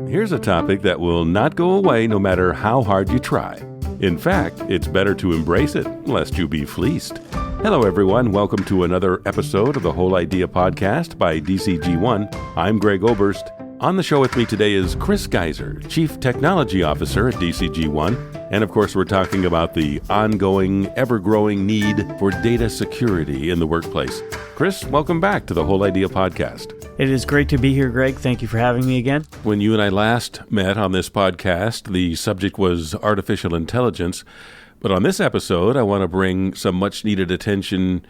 Here's a topic that will not go away no matter how hard you try. In fact, it's better to embrace it, lest you be fleeced. Hello, everyone. Welcome to another episode of the Whole Idea Podcast by DCG ONE. I'm Greg Oberst. On the show with me today is Chris Geiser, Chief Technology Officer at DCG ONE. And of course, we're talking about the ongoing, ever-growing need for data security in the workplace. Chris, welcome back to the Whole Idea Podcast. It is great to be here, Greg. Thank you for having me again. When you and I last met on this podcast, the subject was artificial intelligence. But on this episode, I want to bring some much-needed attention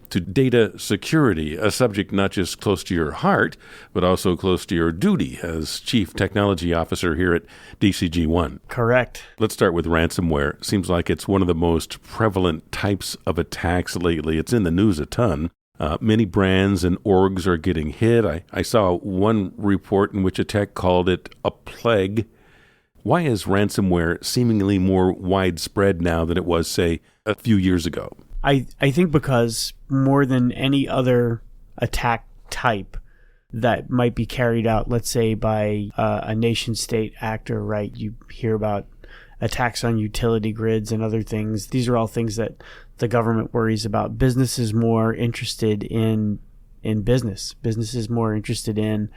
to data security, a subject not just close to your heart, but also close to your duty as Chief Technology Officer here at DCG ONE. Correct. Let's start with ransomware. Seems like it's one of the most prevalent types of attacks lately. It's in the news a ton. Many brands and orgs are getting hit. I saw one report in which a tech called it a plague. Why is ransomware seemingly more widespread now than it was, say, a few years ago? I think because more than any other attack type that might be carried out, let's say, by a nation-state actor, right? You hear about attacks on utility grids and other things. These are all things that the government worries about. Business is more interested in business. Business is more interested in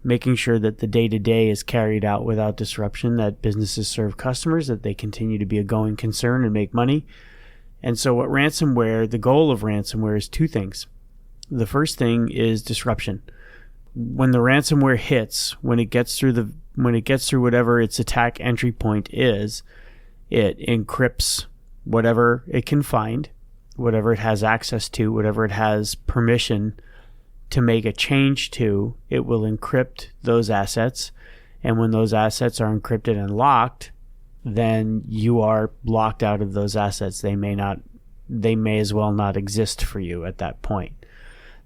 making sure that the day-to-day is carried out without disruption, that businesses serve customers, that they continue to be a going concern and make money. And so the goal of ransomware is two things. The first thing is disruption. When the ransomware hits, when it gets through whatever its attack entry point is, it encrypts whatever it can find, whatever it has access to, whatever it has permission to make a change to. It will encrypt those assets. And when those assets are encrypted and locked, then you are locked out of those assets. They may as well not exist for you at that point.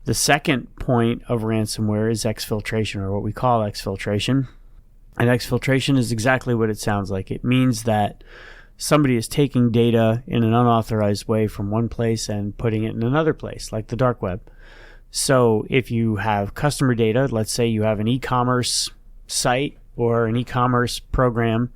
The second point of ransomware is exfiltration, or what we call exfiltration. And exfiltration is exactly what it sounds like. It means that somebody is taking data in an unauthorized way from one place and putting it in another place, like the dark web. So if you have customer data, let's say you have an e-commerce site or an e-commerce program,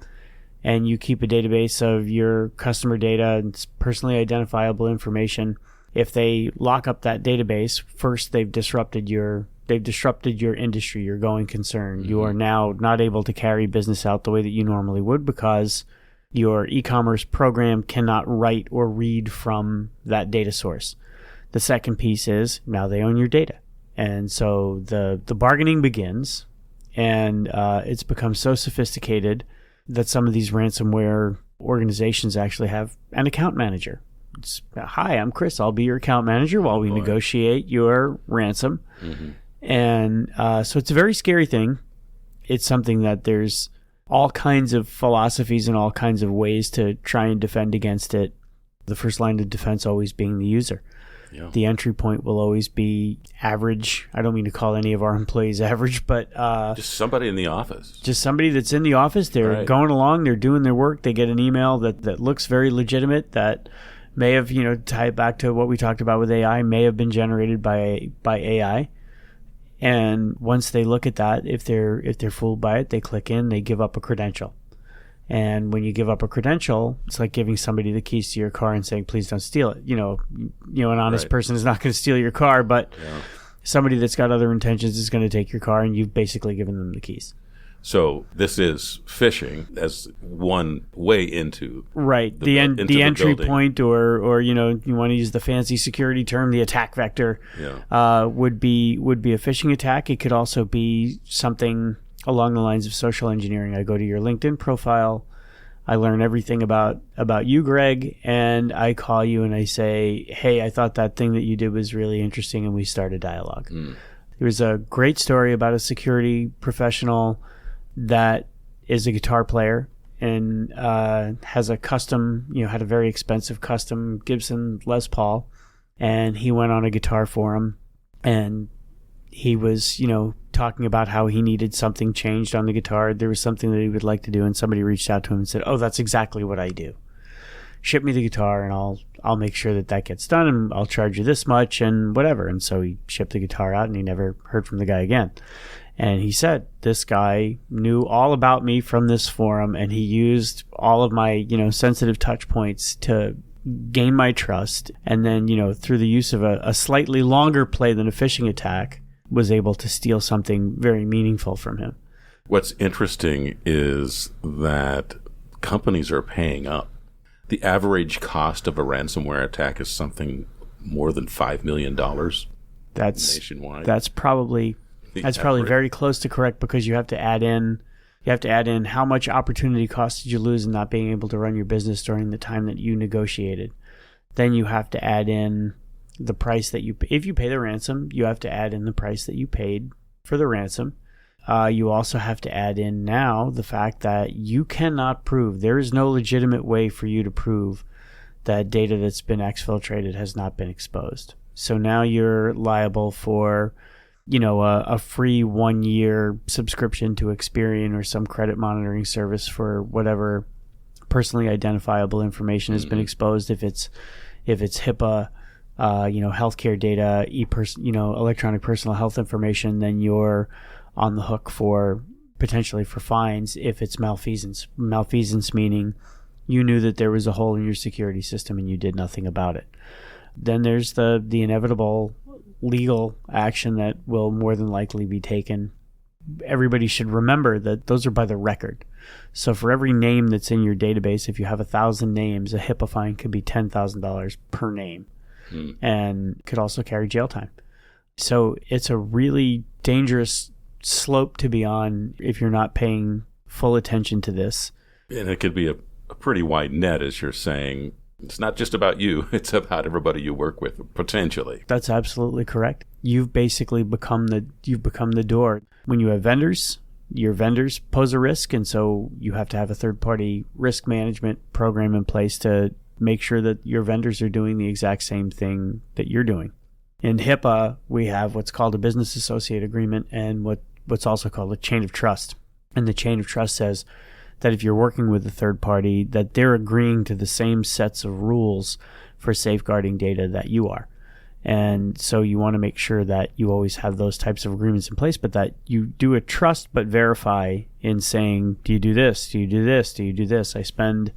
and you keep a database of your customer data and personally identifiable information. If they lock up that database, first they've disrupted your industry, your going concern. Mm-hmm. You are now not able to carry business out the way that you normally would because your e-commerce program cannot write or read from that data source. The second piece is now they own your data. And so the bargaining begins, and it's become so sophisticated that some of these ransomware organizations actually have an account manager. It's, hi, I'm Chris. I'll be your account manager while we negotiate your ransom. Mm-hmm. And so it's a very scary thing. It's something that there's all kinds of philosophies and all kinds of ways to try and defend against it. The first line of defense always being the user. Yeah. The entry point will always be average. I don't mean to call any of our employees average, but just somebody in the office. Just somebody that's in the office. They're going along. They're doing their work. They get an email that looks very legitimate, that may have, tie it back to what we talked about with AI, may have been generated by AI. And once they look at that, if they're fooled by it, they click in, they give up a credential. And when you give up a credential, it's like giving somebody the keys to your car and saying, please don't steal it. An honest person is not going to steal your car, but somebody that's got other intentions is going to take your car, and you've basically given them the keys. So this is phishing as one way into the entry point, or you want to use the fancy security term, the attack vector, would be a phishing attack. It could also be something along the lines of social engineering. I go to your LinkedIn profile, I learn everything about you, Greg, and I call you and I say, hey, I thought that thing that you did was really interesting, and we start a dialogue. There was a great story about a security professional that is a guitar player and has a custom, had a very expensive custom Gibson Les Paul, and he went on a guitar forum and he was, talking about how he needed something changed on the guitar. There was something that he would like to do, and somebody reached out to him and said, oh, that's exactly what I do. ship me the guitar and I'll make sure that gets done, and I'll charge you this much and whatever. And so he shipped the guitar out, and he never heard from the guy again. And he said, this guy knew all about me from this forum, and he used all of my, sensitive touch points to gain my trust. And then, through the use of a slightly longer play than a phishing attack, was able to steal something very meaningful from him. What's interesting is that companies are paying up. The average cost of a ransomware attack is something more than $5 million nationwide. That's probably very close to correct, because you have to add in how much opportunity cost did you lose in not being able to run your business during the time that you negotiated. Then you have to add in the price that if you pay the ransom, you have to add in the price that you paid for the ransom. You also have to add in now the fact that you cannot prove, there is no legitimate way for you to prove that data that's been exfiltrated has not been exposed. So now you're liable for, a free 1-year subscription to Experian or some credit monitoring service for whatever personally identifiable information has been exposed. If it's HIPAA, healthcare data, electronic personal health information, then you're on the hook potentially for fines. If it's malfeasance meaning you knew that there was a hole in your security system and you did nothing about it. Then there's the inevitable legal action that will more than likely be taken. Everybody should remember that those are by the record. So for every name that's in your database, if you have 1,000 names, a HIPAA fine could be $10,000 per name, and could also carry jail time. So it's a really dangerous slope to be on if you're not paying full attention to this. And it could be a pretty wide net, as you're saying. It's not just about you, it's about everybody you work with, potentially. That's absolutely correct. You've basically become the door. When you have vendors, your vendors pose a risk, and so you have to have a third-party risk management program in place to make sure that your vendors are doing the exact same thing that you're doing. In HIPAA, we have what's called a business associate agreement and what's also called a chain of trust. And the chain of trust says that if you're working with a third party, that they're agreeing to the same sets of rules for safeguarding data that you are. And so you want to make sure that you always have those types of agreements in place, but that you do a trust but verify in saying, do you do this? Do you do this? Do you do this? I spend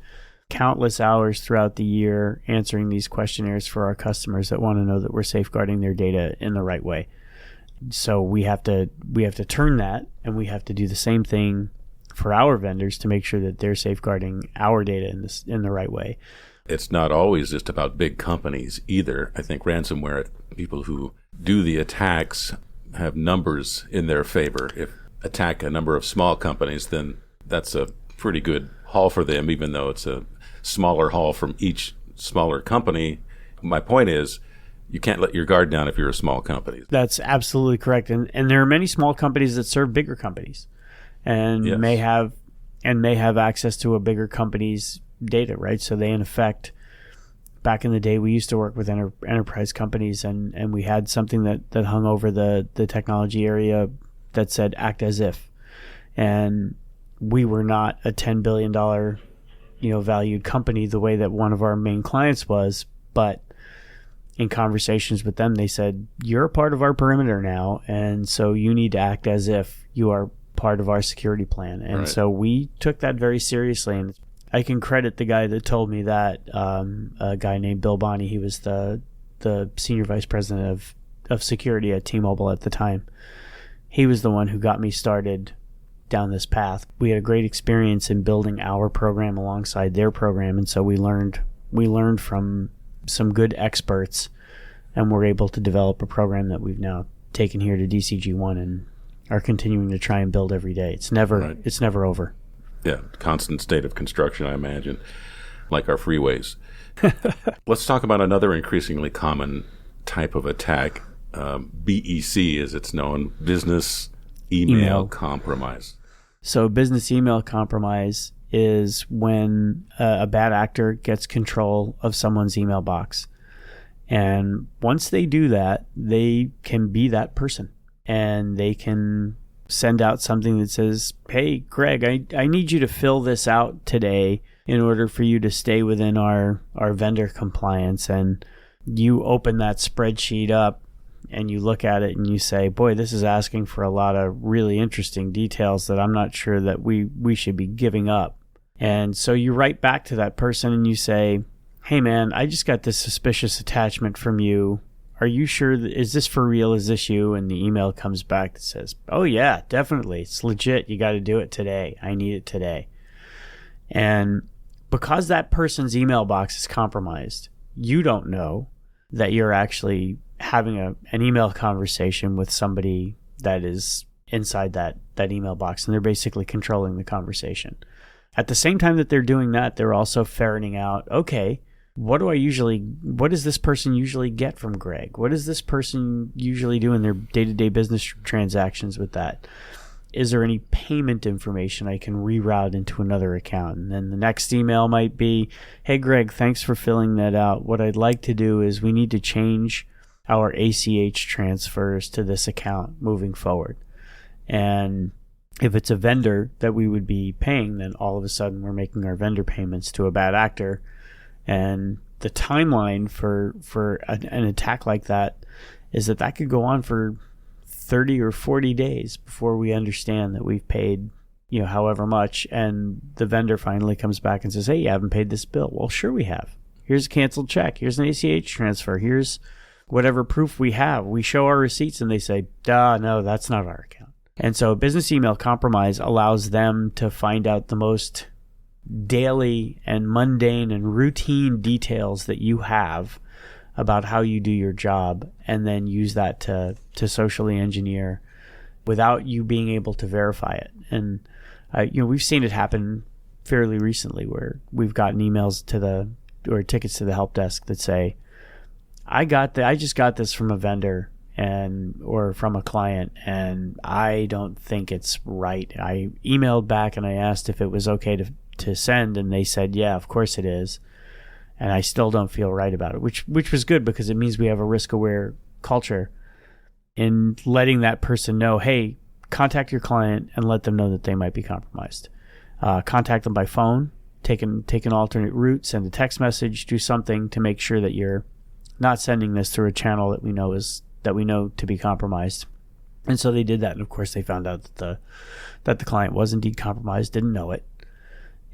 countless hours throughout the year answering these questionnaires for our customers that want to know that we're safeguarding their data in the right way. So we have to turn that, and we have to do the same thing for our vendors to make sure that they're safeguarding our data in the right way. It's not always just about big companies either. I think ransomware people who do the attacks have numbers in their favor. If attack a number of small companies, then that's a pretty good haul for them, even though it's a smaller haul from each smaller company. My point is, you can't let your guard down if you're a small company. That's absolutely correct. And there are many small companies that serve bigger companies and yes, may have access to a bigger company's data, right? So they, in effect, back in the day, we used to work with enterprise companies, and we had something that hung over the technology area that said act as if. And we were not a $10 billion valued company the way that one of our main clients was, but in conversations with them, they said, you're a part of our perimeter now, and so you need to act as if you are part of our security plan. And right. So we took that very seriously, and I can credit the guy that told me that, a guy named Bill Bonney. He was the senior vice president of security at T-Mobile at the time. He was the one who got me started down this path. We had a great experience in building our program alongside their program, and so we learned from some good experts, and we're able to develop a program that we've now taken here to DCG ONE and are continuing to try and build every day. It's never over. Yeah, constant state of construction, I imagine, like our freeways. Let's talk about another increasingly common type of attack, BEC as it's known, business email compromise. So business email compromise is when a bad actor gets control of someone's email box. And once they do that, they can be that person. And they can send out something that says, hey, Greg, I need you to fill this out today in order for you to stay within our vendor compliance. And you open that spreadsheet up and you look at it and you say, boy, this is asking for a lot of really interesting details that I'm not sure that we should be giving up. And so you write back to that person and you say, hey man, I just got this suspicious attachment from you. Are you sure? Is this for real? Is this you? And the email comes back that says, oh yeah, definitely. It's legit. You got to do it today. I need it today. And because that person's email box is compromised, you don't know that you're actually having an email conversation with somebody that is inside that email box, and they're basically controlling the conversation. At the same time that they're doing that, they're also ferreting out, okay, what does this person usually get from Greg? What does this person usually do in their day-to-day business transactions with that? Is there any payment information I can reroute into another account? And then the next email might be, hey Greg, thanks for filling that out. What I'd like to do is we need to change our ACH transfers to this account moving forward. And if it's a vendor that we would be paying, then all of a sudden we're making our vendor payments to a bad actor. And the timeline for an attack like that is that could go on for 30 or 40 days before we understand that we've paid, however much. And the vendor finally comes back and says, hey, you haven't paid this bill. Well, sure we have. Here's a canceled check. Here's an ACH transfer. Here's whatever proof we have. We show our receipts and they say, no, that's not our account. And so business email compromise allows them to find out the most daily and mundane and routine details that you have about how you do your job, and then use that to socially engineer without you being able to verify it. And we've seen it happen fairly recently where we've gotten emails or tickets to the help desk that say, I just got this from a vendor or from a client, and I don't think it's right. I emailed back and I asked if it was okay to send, and they said, yeah, of course it is. And I still don't feel right about it, which was good because it means we have a risk-aware culture in letting that person know, hey, contact your client and let them know that they might be compromised. Contact them by phone, take an alternate route, send a text message, do something to make sure that you're not sending this through a channel that we know to be compromised. And so they did that, and of course they found out that the client was indeed compromised, didn't know it.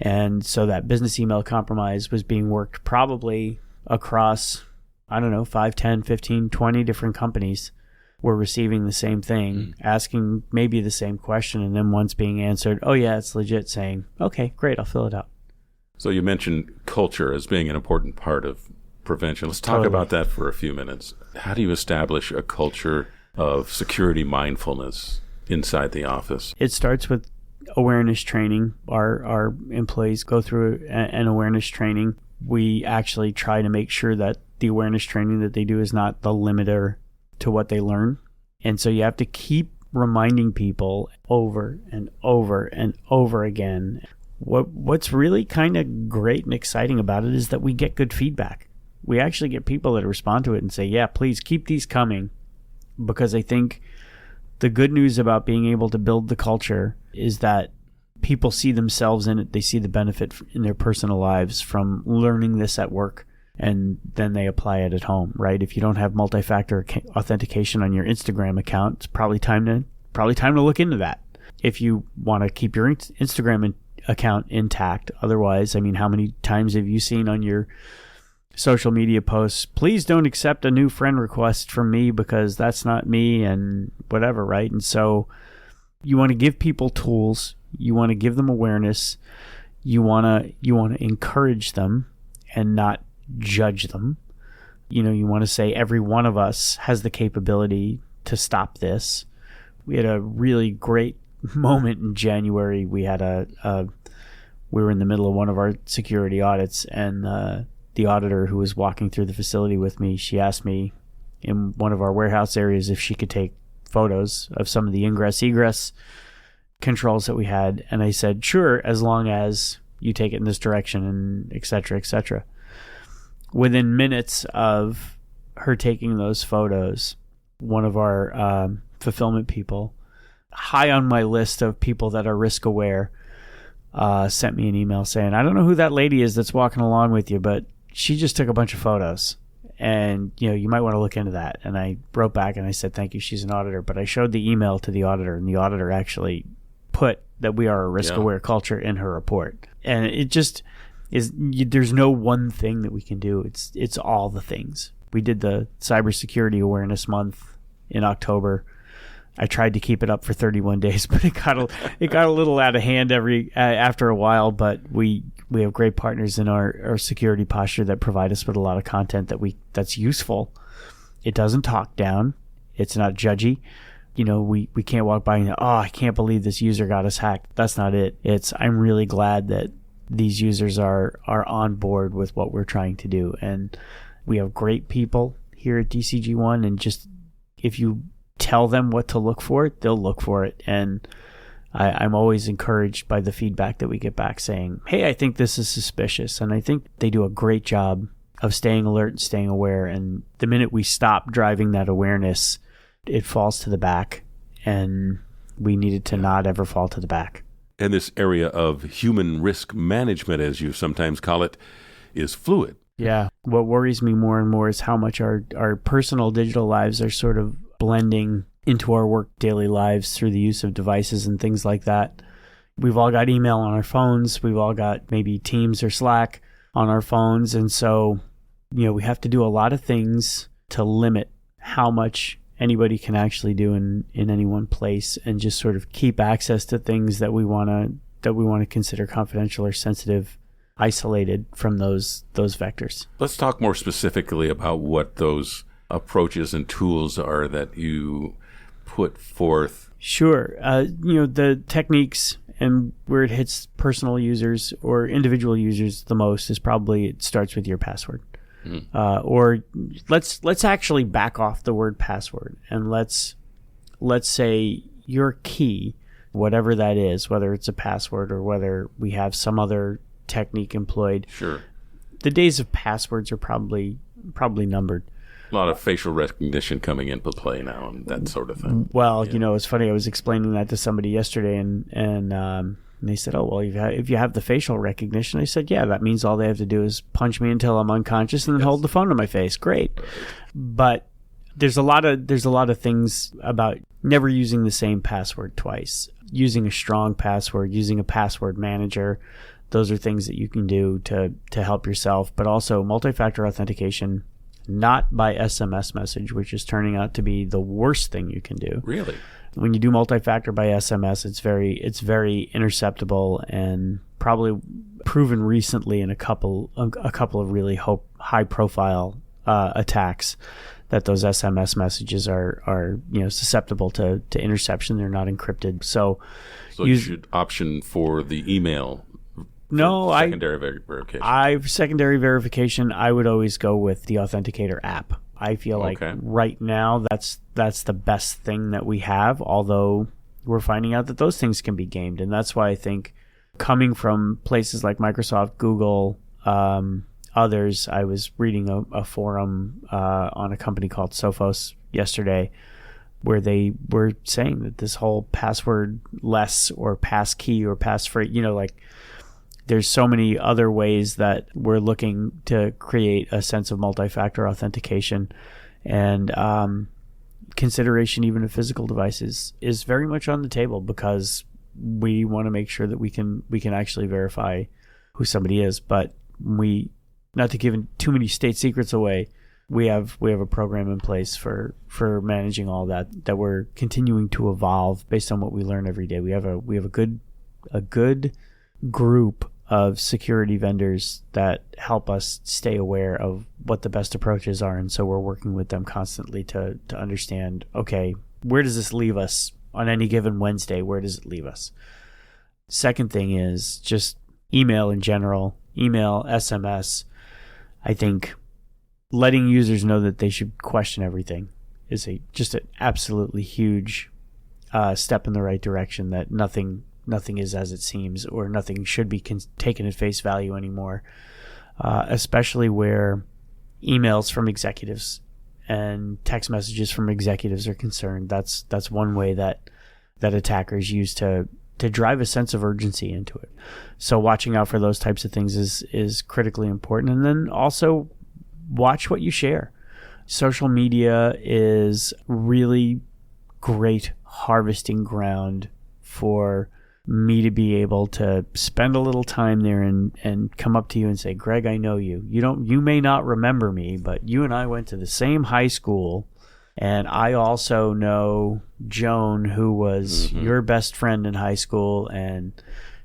And so that business email compromise was being worked probably across, 5, 10, 15, 20 different companies were receiving the same thing, asking maybe the same question, and then once being answered, oh yeah, it's legit, saying, okay, great, I'll fill it out. So you mentioned culture as being an important part of prevention. Let's talk about that for a few minutes. How do you establish a culture of security mindfulness inside the office? It starts with awareness training. Our employees go through an awareness training. We actually try to make sure that the awareness training that they do is not the limiter to what they learn. And so you have to keep reminding people over and over and over again. What's really kind of great and exciting about it is that we get good feedback. We actually get people that respond to it and say, yeah, please keep these coming, because I think the good news about being able to build the culture is that people see themselves in it. They see the benefit in their personal lives from learning this at work, and then they apply it at home, right? If you don't have multi-factor authentication on your Instagram account, it's probably time to look into that. If you want to keep your Instagram account intact, otherwise, how many times have you seen on your social media posts, please don't accept a new friend request from me because that's not me, and whatever, right? And so you want to give people tools, you want to give them awareness, you want to encourage them and not judge them. You want to say every one of us has the capability to stop this. We had a really great moment in January. We were in the middle of one of our security audits, and the auditor who was walking through the facility with me, she asked me in one of our warehouse areas if she could take photos of some of the ingress-egress controls that we had. And I said, sure, as long as you take it in this direction, and et cetera, et cetera. Within minutes of her taking those photos, one of our fulfillment people, high on my list of people that are risk aware, sent me an email saying, I don't know who that lady is that's walking along with you, but she just took a bunch of photos. And, you might want to look into that. And I wrote back and I said, thank you, she's an auditor. But I showed the email to the auditor, and the auditor actually put that we are a risk-aware culture in her report. And it just is, there's no one thing that we can do. It's all the things. We did the Cybersecurity Awareness Month in October. I tried to keep it up for 31 days, but it got a little out of hand after a while. But we have great partners in our security posture that provide us with a lot of content that's useful. It doesn't talk down. It's not judgy. We can't walk by and go, oh, I can't believe this user got us hacked. That's not it. It's, I'm really glad that these users are on board with what we're trying to do. And we have great people here at DCG ONE, and just if you tell them what to look for, they'll look for it. And I'm always encouraged by the feedback that we get back saying, hey, I think this is suspicious. And I think they do a great job of staying alert and staying aware. And the minute we stop driving that awareness, it falls to the back. And we needed to not ever fall to the back. And this area of human risk management, as you sometimes call it, is fluid. Yeah. What worries me more and more is how much our personal digital lives are sort of blending into our work daily lives through the use of devices and things like that. We've all got email on our phones. We've all got maybe Teams or Slack on our phones. And so, we have to do a lot of things to limit how much anybody can actually do in any one place, and just sort of keep access to things that we want to consider confidential or sensitive, isolated from those vectors. Let's talk more specifically about what those approaches and tools are that you put forth. Sure. The techniques and where it hits personal users or individual users the most is probably it starts with your password. Or let's actually back off the word password, and let's say your key, whatever that is, whether it's a password or whether we have some other technique employed. Sure. The days of passwords are probably numbered. A lot of facial recognition coming into play now and that sort of thing. Well, it's funny. I was explaining that to somebody yesterday, and they said, oh, well, if you have the facial recognition. I said, yeah, that means all they have to do is punch me until I'm unconscious and then hold the phone to my face. Great. But there's a lot of things about never using the same password twice, using a strong password, using a password manager. Those are things that you can do to help yourself, but also multi-factor authentication, not by SMS message, which is turning out to be the worst thing you can do. Really? When you do multi-factor by SMS, it's very interceptable, and probably proven recently in a couple of really high-profile attacks that those SMS messages are susceptible to interception. They're not encrypted. So you should option for the email. No, secondary verification. Secondary verification, I would always go with the Authenticator app. I feel like right now that's the best thing that we have, although we're finding out that those things can be gamed. And that's why I think coming from places like Microsoft, Google, others, I was reading a forum on a company called Sophos yesterday where they were saying that this whole password-less or passkey or pass-free, there's so many other ways that we're looking to create a sense of multi-factor authentication, and consideration even of physical devices is very much on the table, because we want to make sure that we can actually verify who somebody is. But not to give too many state secrets away, we have a program in place for managing all that we're continuing to evolve based on what we learn every day. We have a good group of security vendors that help us stay aware of what the best approaches are, and so we're working with them constantly to understand, okay, where does this leave us on any given Wednesday? Where does it leave us? Second thing is just email in general, email, SMS. I think letting users know that they should question everything is just an absolutely huge step in the right direction, that nothing is as it seems, or nothing should be taken at face value anymore, especially where emails from executives and text messages from executives are concerned. That's one way that attackers use to drive a sense of urgency into it. So watching out for those types of things is critically important. And then also watch what you share. Social media is really great harvesting ground for me to be able to spend a little time there and come up to you and say, Greg, I know you. You may not remember me, but you and I went to the same high school, and I also know Joan, who was your best friend in high school, and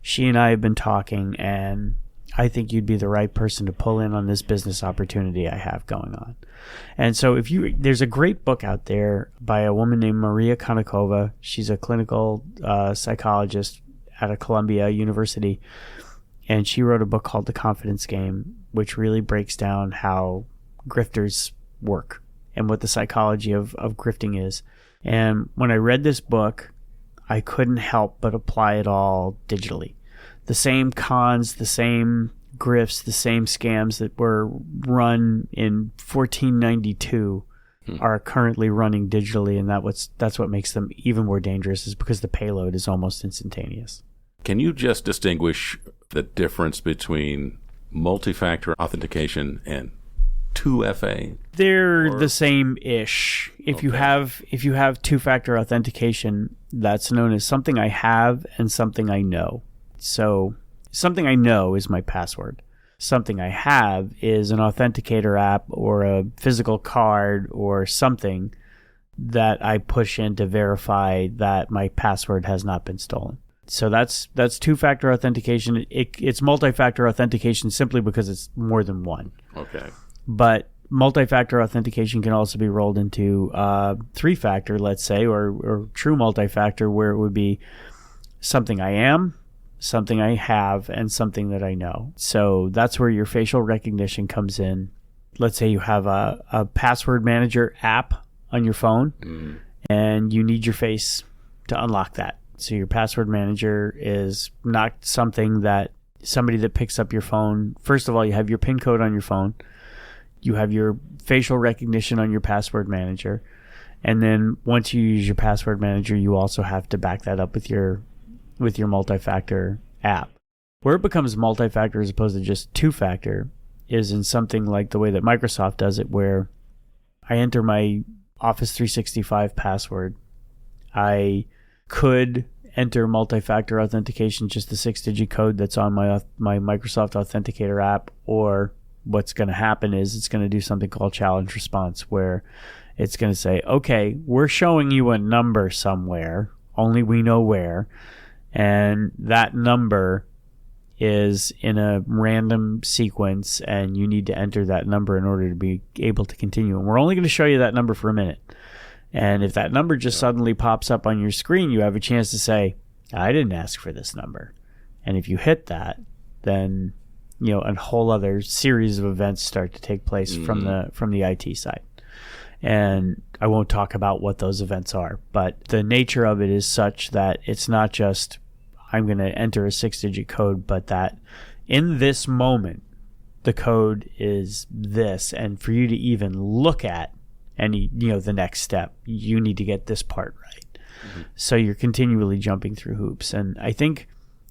she and I have been talking, and I think you'd be the right person to pull in on this business opportunity I have going on. And so there's a great book out there by a woman named Maria Konnikova. She's a clinical psychologist out of Columbia University, and she wrote a book called The Confidence Game, which really breaks down how grifters work and what the psychology of grifting is. And when I read this book, I couldn't help but apply it all digitally. The same cons, the same grifts, the same scams that were run in 1492 are currently running digitally, and that's what makes them even more dangerous, is because the payload is almost instantaneous. Can you just distinguish the difference between multi-factor authentication and 2FA? They're the same-ish. If you have two-factor authentication, that's known as something I have and something I know. So something I know is my password. Something I have is an authenticator app or a physical card or something that I push in to verify that my password has not been stolen. So that's two-factor authentication. It's multi-factor authentication simply because it's more than one. Okay. But multi-factor authentication can also be rolled into three-factor, let's say, or true multi-factor, where it would be something I am, something I have, and something that I know. So that's where your facial recognition comes in. Let's say you have a password manager app on your phone, and you need your face to unlock that. So your password manager is not something that somebody that picks up your phone. First of all, you have your PIN code on your phone. You have your facial recognition on your password manager. And then once you use your password manager, you also have to back that up with your multi-factor app. Where it becomes multi-factor as opposed to just two-factor is in something like the way that Microsoft does it, where I enter my Office 365 password. I could enter multi-factor authentication, just the 6-digit code that's on my Microsoft Authenticator app, or what's going to happen is it's going to do something called challenge response, where it's going to say, okay, we're showing you a number somewhere, only we know where, and that number is in a random sequence, and you need to enter that number in order to be able to continue. And we're only going to show you that number for a minute. And if that number just suddenly pops up on your screen, you have a chance to say, I didn't ask for this number. And if you hit that, then a whole other series of events start to take place from the IT side. And I won't talk about what those events are, but the nature of it is such that it's not just I'm going to enter a 6-digit code, but that in this moment, the code is this. And for you to even look at any, the next step, you need to get this part right. So you're continually jumping through hoops. And I think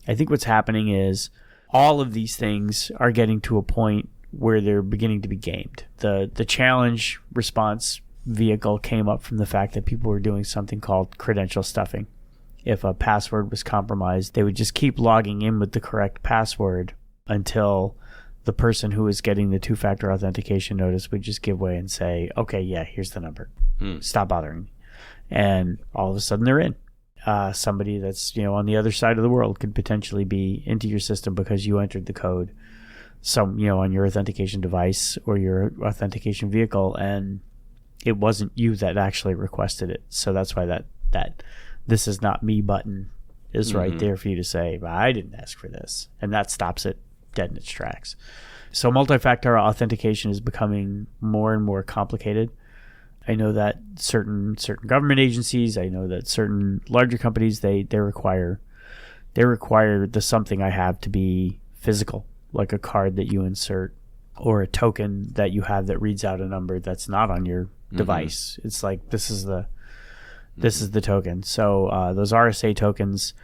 what's happening is all of these things are getting to a point where they're beginning to be gamed. The challenge response vehicle came up from the fact that people were doing something called credential stuffing. If a password was compromised, they would just keep logging in with the correct password until the person who was getting the two-factor authentication notice would just give way and say, okay, yeah, here's the number. Stop bothering me. And all of a sudden they're in. Somebody that's on the other side of the world could potentially be into your system because you entered the code on your authentication device or your authentication vehicle, and it wasn't you that actually requested it. So that's why that this is not me button is right there for you to say, I didn't ask for this. And that stops it dead in its tracks. So multi-factor authentication is becoming more and more complicated. I know that certain government agencies, I know that certain larger companies, they require the something I have to be physical, like a card that you insert or a token that you have that reads out a number that's not on your device. It's like this is the token. So those RSA tokens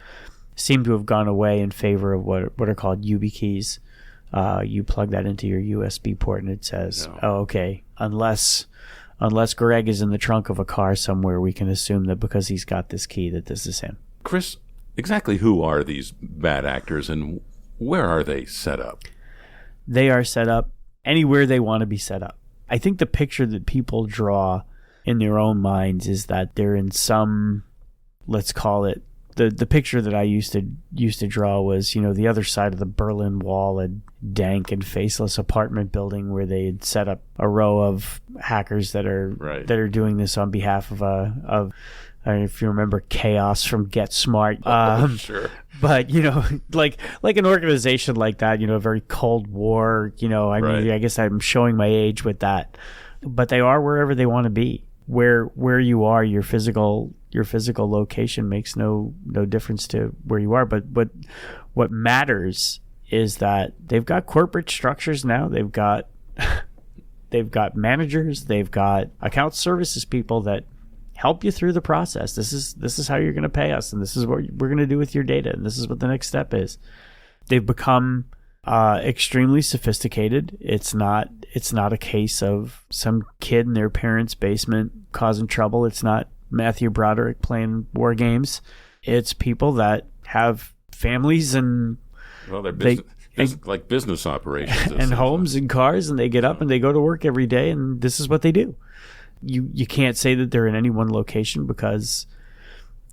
seem to have gone away in favor of what are called YubiKeys. You plug that into your USB port and it says, oh, okay, unless Greg is in the trunk of a car somewhere, we can assume that because he's got this key that this is him. Chris, exactly who are these bad actors and where are they set up? They are set up anywhere they want to be set up. I think the picture that people draw in their own minds is that they're in some, let's call it, the picture that I used to draw was, the other side of the Berlin Wall, a dank and faceless apartment building where they had set up a row of hackers that are doing this on behalf of if you remember Chaos from Get Smart. Sure. But, like an organization like that, a very Cold War, mean, I guess I'm showing my age with that. But they are wherever they want to be. Where you are, your physical location makes no difference to where you are. But what matters is that they've got corporate structures now. They've got managers. They've got account services people that help you through the process. This is how you're going to pay us, and this is what we're going to do with your data, and this is what the next step is. They've become extremely sophisticated. It's not a case of some kid in their parents' basement causing trouble. It's not Matthew Broderick playing war games. It's people that have families and they're like business operations and homes and cars, and they get up and they go to work every day, and this is what they do. You can't say that they're in any one location because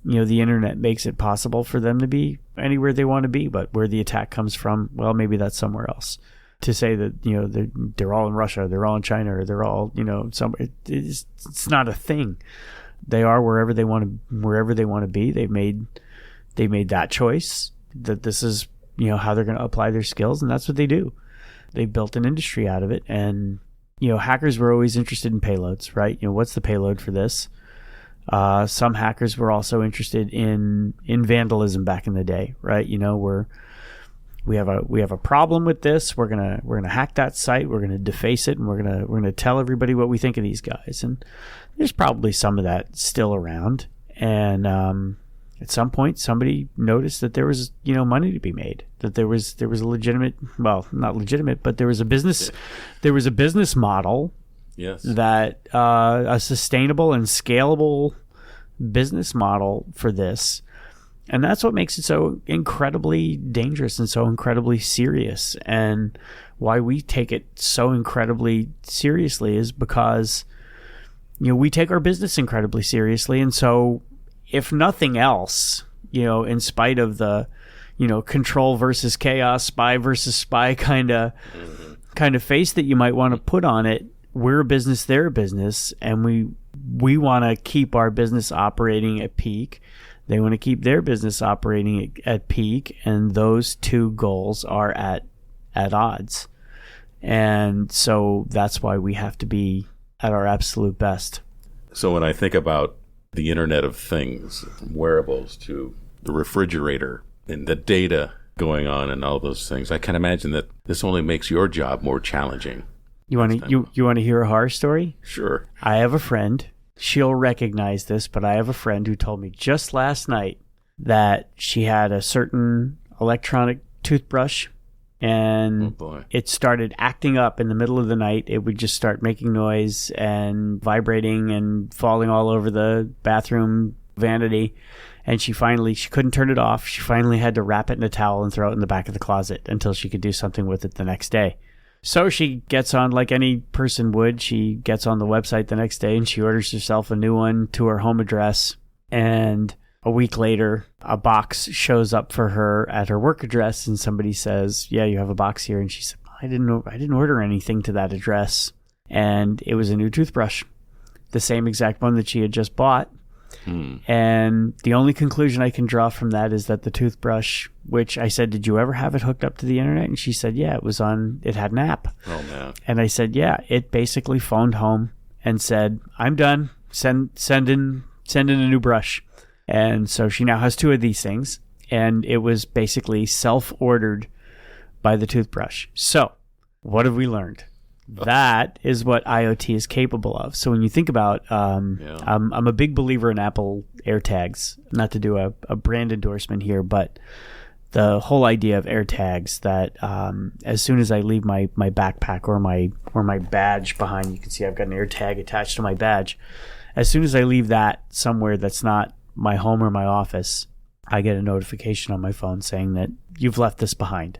the internet makes it possible for them to be anywhere they want to be, but where the attack comes from, well, maybe that's somewhere else. To say that they're all in Russia, they're all in China, or they're all somewhere, it's not a thing. They are wherever they want to be. They've made that choice that this is how they're going to apply their skills, and that's what they do. They built an industry out of it, and hackers were always interested in payloads, right? What's the payload for this? Some hackers were also interested in vandalism back in the day, right? We have a problem with this. We're gonna hack that site. We're gonna deface it, and we're gonna tell everybody what we think of these guys. And there's probably some of that still around. And at some point, somebody noticed that there was money to be made. That there was a legitimate, well, not legitimate, but there was a business model. Yes. That a sustainable and scalable business model for this. And that's what makes it so incredibly dangerous and so incredibly serious. And why we take it so incredibly seriously is because, we take our business incredibly seriously. And so if nothing else, in spite of the, control versus chaos, spy versus spy kind of face that you might want to put on it, we're a business, they're a business, and we want to keep our business operating at peak. They want to keep their business operating at peak, and those two goals are at odds. And so that's why we have to be at our absolute best. So when I think about the Internet of Things, wearables to the refrigerator and the data going on and all those things, I can imagine that this only makes your job more challenging. You want to hear a horror story? Sure. I have a friend. She'll recognize this, but I have a friend who told me just last night that she had a certain electronic toothbrush, and it started acting up in the middle of the night. It would just start making noise and vibrating and falling all over the bathroom vanity. And she couldn't turn it off. She finally had to wrap it in a towel and throw it in the back of the closet until she could do something with it the next day. So she gets on, like any person would, she gets on the website the next day and she orders herself a new one to her home address. And a week later, a box shows up for her at her work address, and somebody says, "Yeah, you have a box here." And she said, I didn't order anything to that address. And it was a new toothbrush, the same exact one that she had just bought. And the only conclusion I can draw from that is that the toothbrush, which I said, "Did you ever have it hooked up to the internet?" And she said, "Yeah, it had an app." Oh, man. And I said, "Yeah, it basically phoned home and said, 'I'm done. Send in a new brush.'" And so she now has two of these things, and it was basically self-ordered by the toothbrush. So what have we learned? That is what IoT is capable of. So when you think about, I'm a big believer in Apple AirTags. Not to do a brand endorsement here, but the whole idea of AirTags that as soon as I leave my backpack or my badge behind, you can see I've got an AirTag attached to my badge. As soon as I leave that somewhere that's not my home or my office, I get a notification on my phone saying that you've left this behind.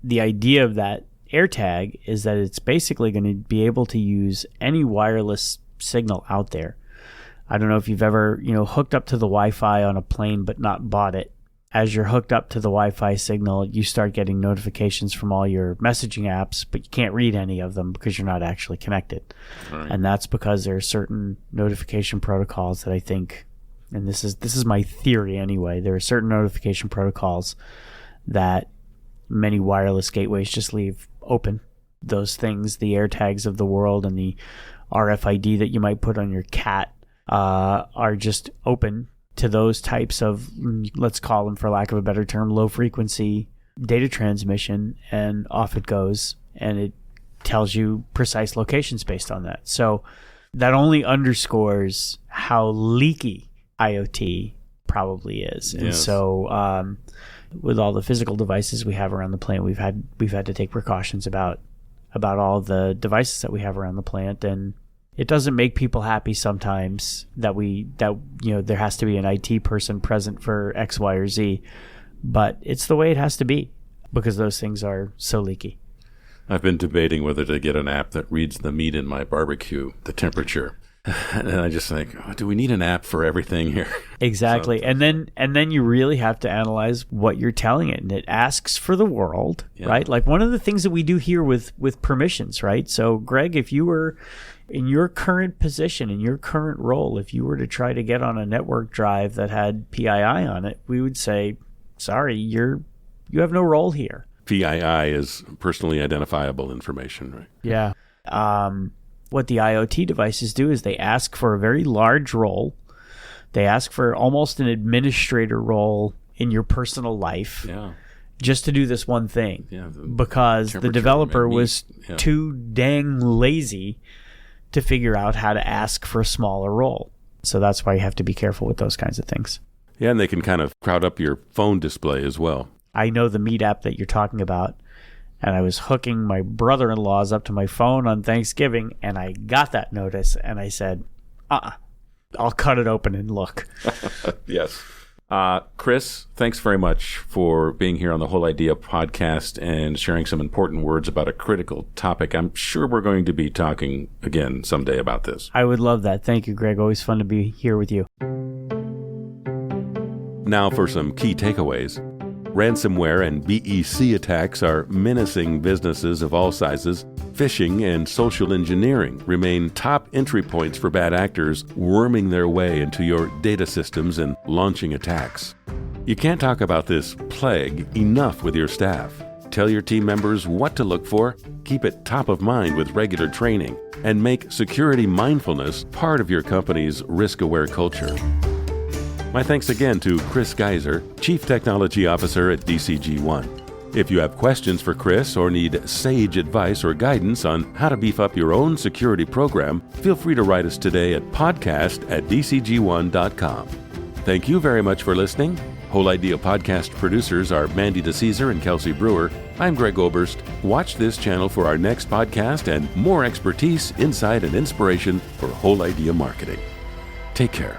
The idea of that AirTag is that it's basically going to be able to use any wireless signal out there. I don't know if you've ever, hooked up to the Wi-Fi on a plane but not bought it. As you're hooked up to the Wi-Fi signal, you start getting notifications from all your messaging apps, but you can't read any of them because you're not actually connected. Right. And that's because there are certain notification protocols that I think, and this is my theory anyway, there are certain notification protocols that many wireless gateways just leave open. Those things, the AirTags of the world and the RFID that you might put on your cat are just open to those types of, let's call them for lack of a better term, low frequency data transmission, and off it goes, and it tells you precise locations based on that. So that only underscores how leaky IoT probably is. And so with all the physical devices we have around the plant, we've had to take precautions about all the devices that we have around the plant, and it doesn't make people happy sometimes that there has to be an IT person present for X, Y, or Z, but it's the way it has to be because those things are so leaky. I've been debating whether to get an app that reads the meat in my barbecue, the temperature. And I just think, do we need an app for everything here? Exactly. And then you really have to analyze what you're telling it. And it asks for the world, right? Like one of the things that we do here with permissions, right? So Greg, if you were in your current position, in your current role, if you were to try to get on a network drive that had PII on it, we would say, sorry, you have no role here. PII is personally identifiable information, right? Yeah. What the IoT devices do is they ask for a very large role. They ask for almost an administrator role in your personal life just to do this one thing because the developer was too dang lazy to figure out how to ask for a smaller role. So that's why you have to be careful with those kinds of things. Yeah, and they can kind of crowd up your phone display as well. I know the Meet app that you're talking about. And I was hooking my brother-in-law's up to my phone on Thanksgiving, and I got that notice, and I said, I'll cut it open and look. Yes. Chris, thanks very much for being here on the Whole Idea podcast and sharing some important words about a critical topic. I'm sure we're going to be talking again someday about this. I would love that. Thank you, Greg. Always fun to be here with you. Now for some key takeaways. Ransomware and BEC attacks are menacing businesses of all sizes. Phishing and social engineering remain top entry points for bad actors worming their way into your data systems and launching attacks. You can't talk about this plague enough with your staff. Tell your team members what to look for, keep it top of mind with regular training, and make security mindfulness part of your company's risk-aware culture. My thanks again to Chris Geiser, Chief Technology Officer at DCG ONE. If you have questions for Chris or need sage advice or guidance on how to beef up your own security program, feel free to write us today at podcast@dcgone.com. Thank you very much for listening. Whole Idea podcast producers are Mandy DeCesar and Kelsey Brewer. I'm Greg Oberst. Watch this channel for our next podcast and more expertise, insight, and inspiration for Whole Idea marketing. Take care.